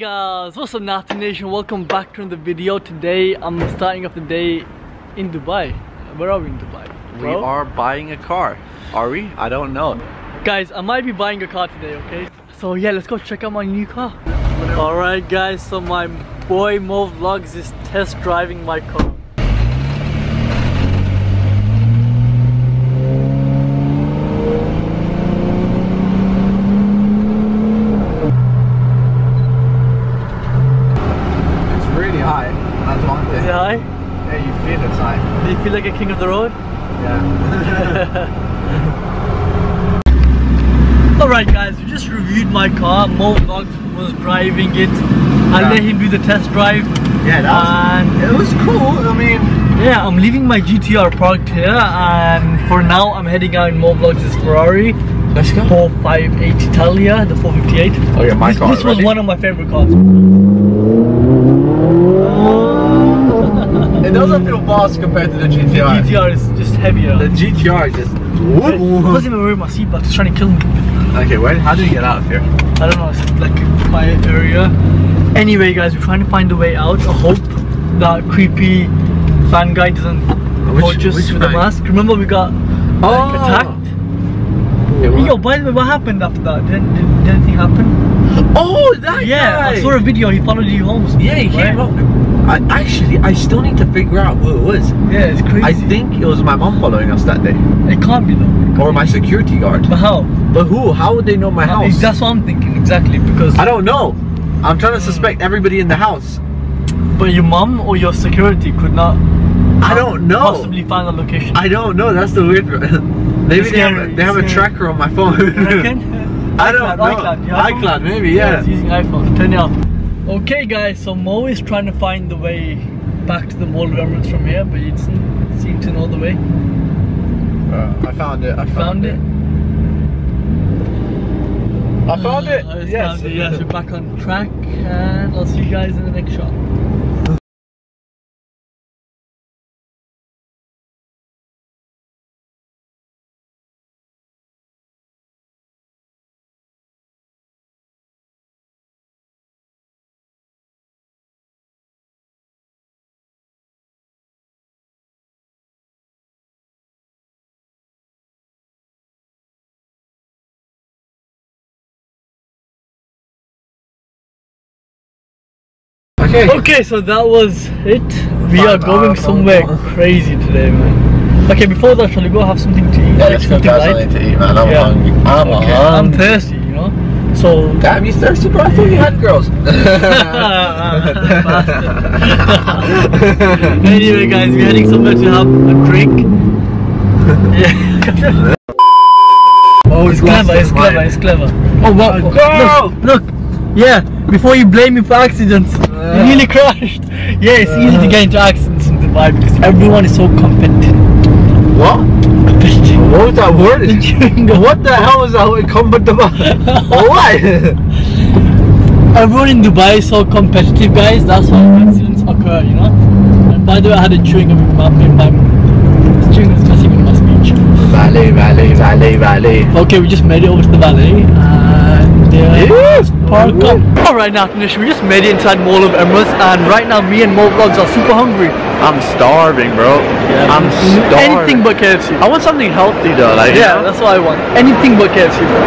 Guys, what's up Naptor Nation? Welcome back to the video. Today I'm starting off the day in Dubai. Where are we in Dubai? Bro? We are buying a car. Are we? I don't know. Guys, I might be buying a car today, okay? So yeah, let's go check out my new car. Alright guys, so my boy Mo Vlogs is test driving my car. Is it high? Yeah, you feel it's high. Do you feel like a king of the road? Yeah. Alright guys, we just reviewed my car. Mo Vlogs was driving it. I let him do the test drive. Yeah, it was cool. I mean, yeah, I'm leaving my GTR parked here, and for now I'm heading out in Mo Vlogs' Ferrari. Let's go. 458 Italia, the 458. Oh yeah, my car. This was one of my favorite cars. It doesn't feel fast compared to the GTR. The GTR is just heavier. The GTR is just... I wasn't even wearing my seatbelt, it's trying to kill me. Okay, how do we get out of here? I don't know, it's like a quiet area. Anyway guys, we're trying to find a way out. I hope that creepy fan guy doesn't approach us with a mask. Remember we got attacked? Yo, by the way, what happened after that? Did anything happen? Oh, that guy! Yeah, I saw a video, he followed you home. Yeah, he came up. I still need to figure out who it was. Yeah, it's crazy. I think it was my mom following us that day. It can't be though. Or my security guard. But how? But who? How would they know my house? That's what I'm thinking, exactly, because... I don't know. I'm trying to suspect everybody in the house. But your mom or your security could not... I don't know. Possibly find the location. I don't know, that's the weird... Maybe they have a tracker on my phone. I don't know. iCloud, maybe, yeah. It's using iPhone. Turn it off. Okay guys, so Mo is trying to find the way back to the Mall of Emirates from here, but he doesn't seem to know the way. I found it. I found it. Yes. Yes, we're back on track, and I'll see you guys in the next shot. Okay, so that was it. We are going somewhere crazy today, man. Okay, before that, shall we go have something to eat? Yeah, let's go grab something to eat, man. I'm hungry. I'm thirsty, you know. So damn, you thirsty, bro? I thought you had girls. Anyway, guys, we're heading somewhere to have a drink. Yeah. Oh, it's clever. Oh, wow. Look. Yeah, before you blame me for accidents, you nearly crashed. Yeah, it's easy to get into accidents in Dubai because everyone is so competitive. What? Competitive. What was that word? What the hell was that word? Competitive? What? Everyone in Dubai is so competitive, guys. That's why accidents occur, you know. And by the way, I had a chewing gum in my chewing is messing with my speech. Valet. Okay, we just made it over to the valet. Park up. Alright now, we just made it inside Mall of Emirates, and right now me and Mo Vlogs are super hungry. I'm starving, bro. Yeah, I'm starving. Anything but KFC. I want something healthy though, like that's what I want. Anything but KFC, bro.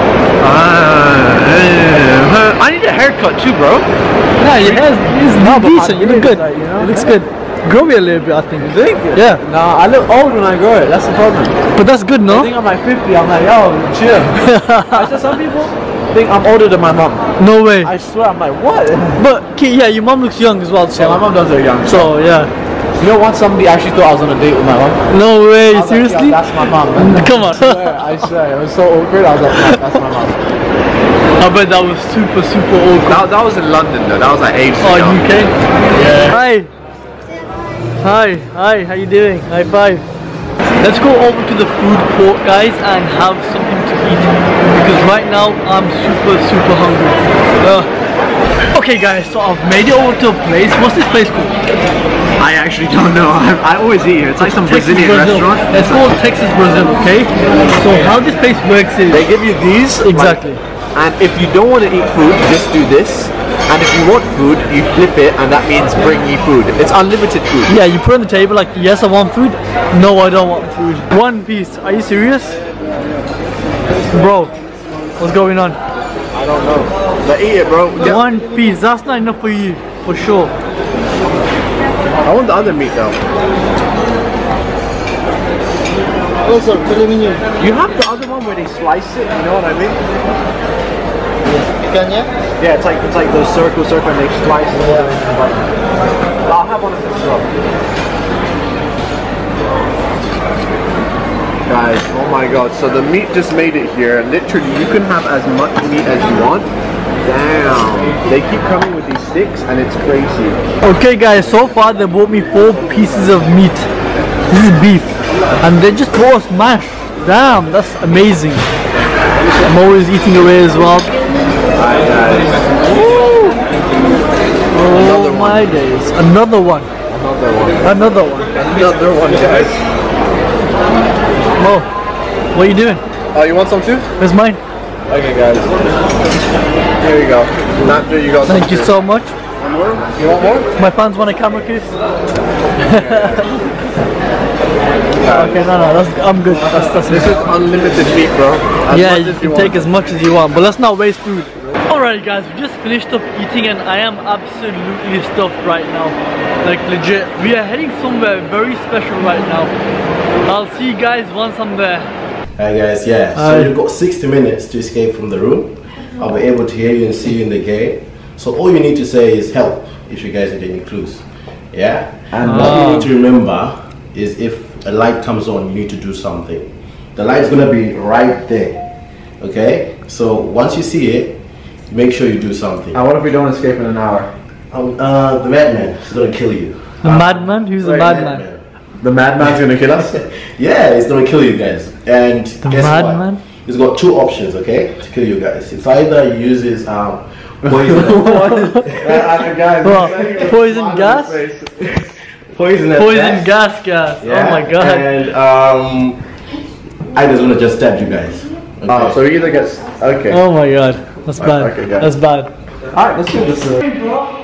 I need a haircut too, bro. Yeah, your hair's decent. You look good. It looks good. Grow it a little bit, I think. You think? Yeah. Nah, I look old when I grow it. That's the problem. But that's good, no? I think I'm like 50. I'm like, yo, chill. I said some people think I'm older than my mom. No way. I swear, I'm like, what? But yeah, your mom looks young as well. So yeah, my mom does look young. So yeah. You know, once somebody actually thought I was on a date with my mom. No way, seriously? Like, yeah, that's my mom, man. Come on. I swear, it was so awkward. I was like, no, that's my mom. I bet that was super awkward. That was in London though. That was like ages ago. Oh, UK? Yeah. Hi, how you doing? High five. Let's go over to the food court, guys, and have something to eat, because right now I'm super hungry. Okay guys, so I've made it over to a place. What's this place called? I actually don't know. I always eat here. It's like some Brazilian restaurant. It's called Texas Brazil, okay? So how this place works is... They give you these. Exactly. And if you don't want to eat food, just do this. and if you want food, you flip it, and that means bring me food. It's unlimited food. Yeah, you put it on the table like, yes, I want food. No, I don't want food. One piece. Are you serious? Bro, what's going on? I don't know. But eat it, bro. Yeah. One piece. That's not enough for you, for sure. I want the other meat though. Also, you have the other one where they slice it, you know what I mean? Chicken, yeah? Yeah, it's like those circle and they slice it. Yeah. I'll have one of them. Guys, oh my god, so the meat just made it here. Literally, you can have as much meat as you want. Damn, they keep coming with these sticks and it's crazy. Okay guys, so far they bought me 4 pieces of meat. This is beef. And they just bought us mash. Damn, that's amazing. I'm always eating away as well. Alright guys. Oh my days. Another one. Another one, guys. Oh, what are you doing? Oh, you want some too? Where's mine? Okay guys. Here you go. Naptor, you got some. Thank you so much. One more? You want more? My fans want a camera case. Okay, no, I'm good. That's this is unlimited meat, bro. Yeah, you can take as much as you want, but let's not waste food. Alright guys, we just finished up eating and I am absolutely stuffed right now. Like legit. We are heading somewhere very special right now. I'll see you guys once I'm there. Hi guys, yeah, so you've got 60 minutes to escape from the room. I'll be able to hear you and see you in the gate. So all you need to say is help if you guys need any clues. Yeah? And what you need to remember is if a light comes on, you need to do something. The light's gonna be right there. Okay? So once you see it, make sure you do something. And what if we don't escape in an hour? The madman is gonna kill you. The madman? Who's the madman? The madman's gonna kill us? Yeah, he's gonna kill you guys. And the guess madman? what? He's got 2 options, okay, to kill you guys. It's either he uses poison. Poison gas? Poison gas. Yeah. Oh my god. And either's gonna just stab you guys. Okay. Oh, so he either gets okay. Oh my god. That's bad. Okay, guys. That's bad. Alright, let's do this.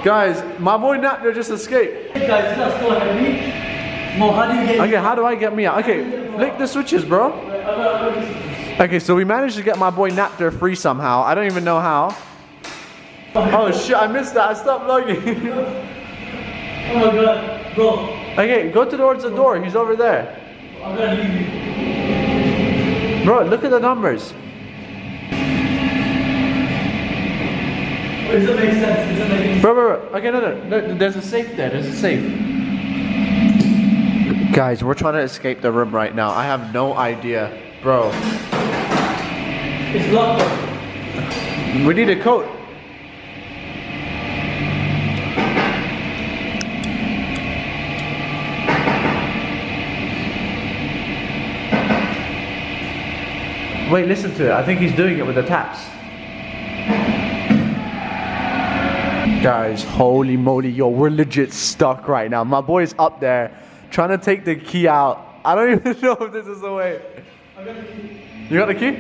Guys, my boy Naptor just escaped. Hey guys, that's so heavy. Mo, how do you get Okay, how do I get me out? Okay, flick the switches, bro. Okay, so we managed to get my boy Naptor free somehow. I don't even know how. Oh shit, I missed that. I stopped vlogging. Oh my god, bro. Okay, go towards the door. He's over there. I'm gonna leave you. Bro, look at the numbers. Does it make sense? Does it make sense? Bro. Okay, no. There's a safe there. There's a safe. Guys, we're trying to escape the room right now. I have no idea. Bro. It's locked up. We need a code. Wait, listen to it. I think he's doing it with the taps. Guys, holy moly, yo, we're legit stuck right now. My boy's up there trying to take the key out. I don't even know if this is the way. I got the key. You got the key?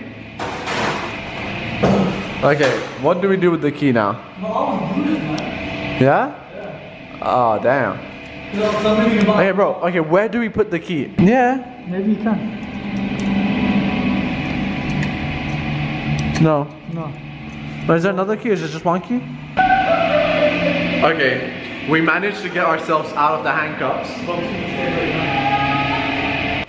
Okay, what do we do with the key now? No, I was good, man. Yeah? Oh, damn. Okay, bro. Okay, where do we put the key? Yeah. Maybe you can. No. No. But is there another key or is it just one key? Okay, we managed to get ourselves out of the handcuffs.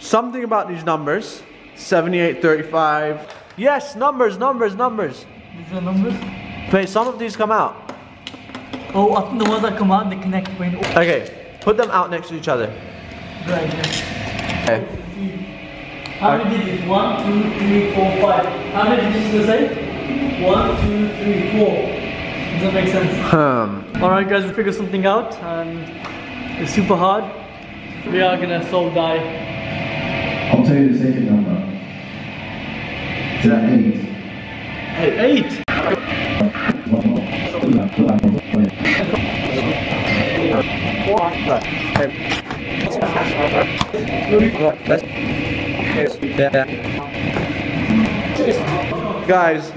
Something about these numbers. 7835. Yes, numbers. These are numbers? Wait, some of these come out. Oh, I think the ones that come out, they connect. Okay, put them out next to each other. Right, yeah. Okay. How many digits? 1, 2, 3, 4, 5. How many digits does it say? 1, 2, 3, 4. Does that make sense? Alright guys, we figured something out and it's super hard. We are gonna so die. I'll tell you the second number. Is that 8? 8! Guys,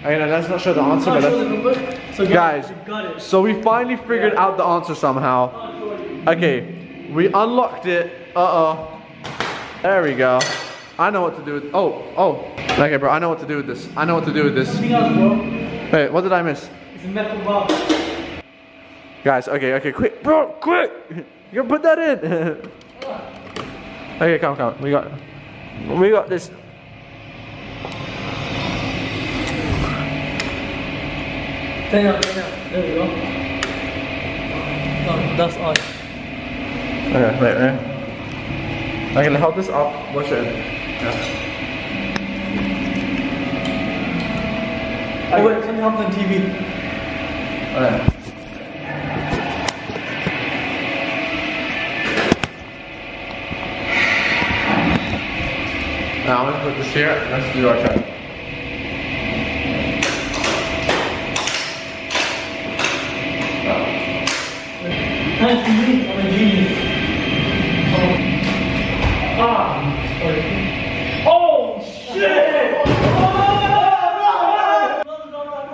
I know that's not sure the answer, but So guys, you got it. so we finally figured out the answer somehow. Okay, we unlocked it. There we go. I know what to do with. Okay, bro. I know what to do with this. I know what to do with this. Something else, bro. Wait, what did I miss? It's a metal bar. Guys, okay, quick, bro, quick! You can put that in. Okay, come. We got this. Turn out. There we go. No, that's on. Okay, wait. I can hold this up. Watch it. Yeah. Oh wait, something happened on TV. Okay. Now I'm gonna put this here. Let's do our check. Nice to meet you. I'm a genius. Oh shit!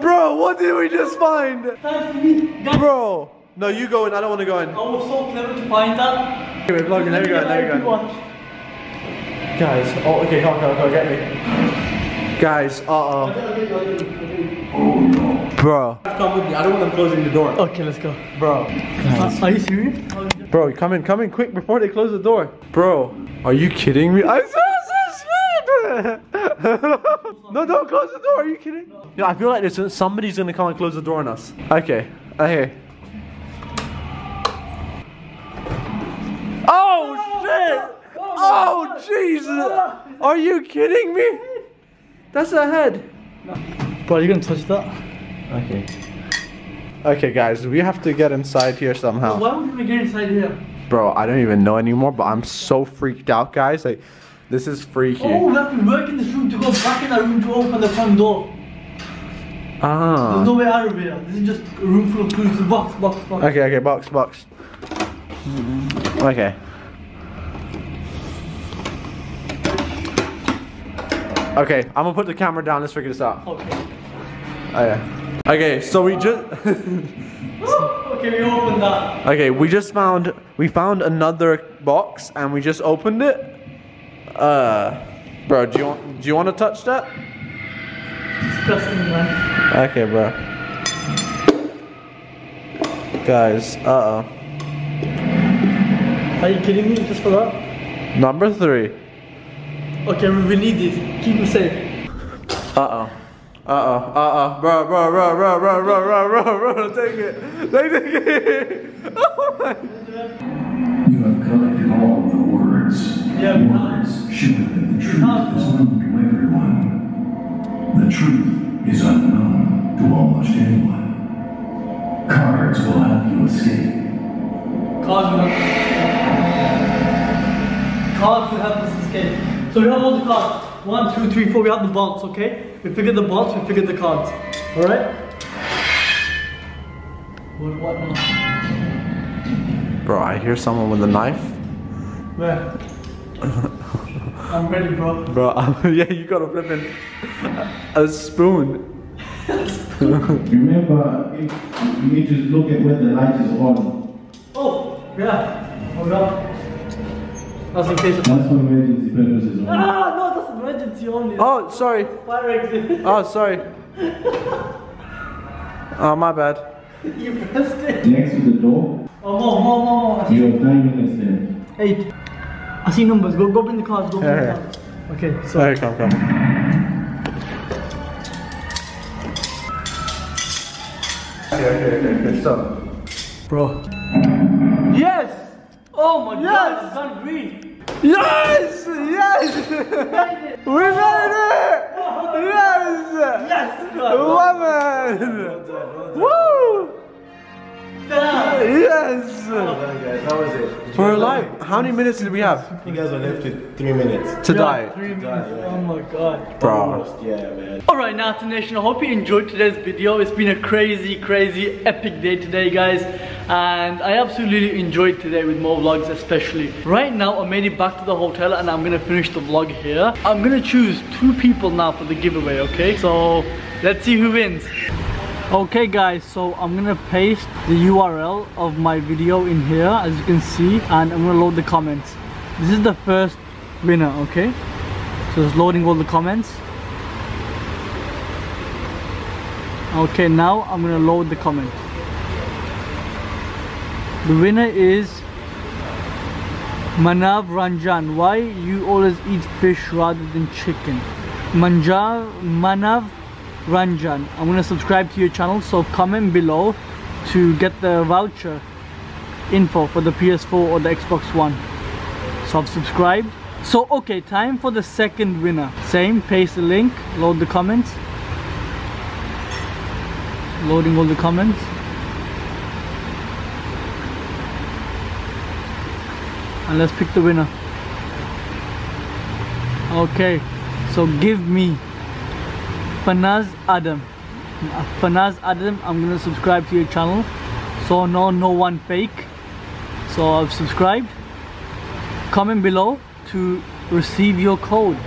Bro, what did we just find? Nice to meet you. Bro, no, you go in. I don't want to go in. I was so clever to find that. Okay, we're vlogging. There we go. Guys, okay, come, get me. Guys, Bro. Come with me. I don't want them closing the door. Okay, let's go. Bro. Are you serious? Bro, come in quick before they close the door. Bro, are you kidding me? I'm so scared. No, don't close the door. Are you kidding? Yeah, I feel like somebody's gonna come and close the door on us. Okay. Oh shit! Oh Jesus! Are you kidding me? That's a head. Bro, are you gonna touch that? Okay. Okay, guys, we have to get inside here somehow. Why would we get inside here? Bro, I don't even know anymore, but I'm so freaked out, guys. Like, this is freaky. Oh, we have to work in this room to go back in that room to open the front door. There's no way out of here. This is just a room full of clues. Box. Okay, box. Okay. Okay, I'm gonna put the camera down. Let's figure this out. Okay. Okay, so we just. Okay, we opened that. Okay, we found another box and we just opened it. Bro, do you want to touch that? Disgusting, man. Okay, bro. Guys, Are you kidding me? Just for that? Number 3. Okay, we need this. Keep it safe. Bro, take it. Take it. Oh my. You have collected all of the words. Yeah, words show that the truth is known to everyone. The truth is unknown to almost anyone. Cards will help you escape. Cards will help us escape. So we have all the cards. 1, 2, 3, 4. We have the box, okay? We figured the box, we figured the cards. Alright? What now? Bro, I hear someone with a knife. Where? I'm ready, bro. Bro, yeah, you gotta flip in a spoon. Remember, you need to look at when the light is on. Oh, yeah. Hold on. That's in case of... That's for emergency purposes only. No, that's emergency only. Oh, sorry. Fire exit. Oh, sorry. Oh, my bad. You pressed it. Next to the door, Oh, more. you have 9 minutes there. 8. I see numbers. Go bring the cards. Go bring the cards. Okay, so... Sorry, come. Okay, so. Bro. Yes! Oh my god, it's gone green. Yes! We made it! Yes! Woman! Woo! Yes! That was it. We're alive. How many minutes did we have? You guys are left with 3 minutes. To die. 3 minutes. Oh my god. Bro. Yeah, man. Alright, Naptor Nation, I hope you enjoyed today's video. It's been a crazy, epic day today, guys. And I absolutely enjoyed today with more vlogs especially. Right now, I made it back to the hotel and I'm gonna finish the vlog here. I'm gonna choose 2 people now for the giveaway, okay? So, let's see who wins. Okay guys, so I'm gonna paste the URL of my video in here, as you can see, and I'm gonna load the comments. This is the first winner, okay? So it's loading all the comments. Okay, now I'm gonna load the comment. The winner is Manav Ranjan. Why you always eat fish rather than chicken? Manav Ranjan. I'm gonna subscribe to your channel, so comment below to get the voucher info for the PS4 or the Xbox One. So I've subscribed. So okay, time for the second winner. Same, paste the link, load the comments. Loading all the comments. And let's pick the winner. Okay, so give me Fanaz Adam. Fanaz Adam, I'm gonna subscribe to your channel. So no one fake. So I've subscribed. Comment below to receive your code.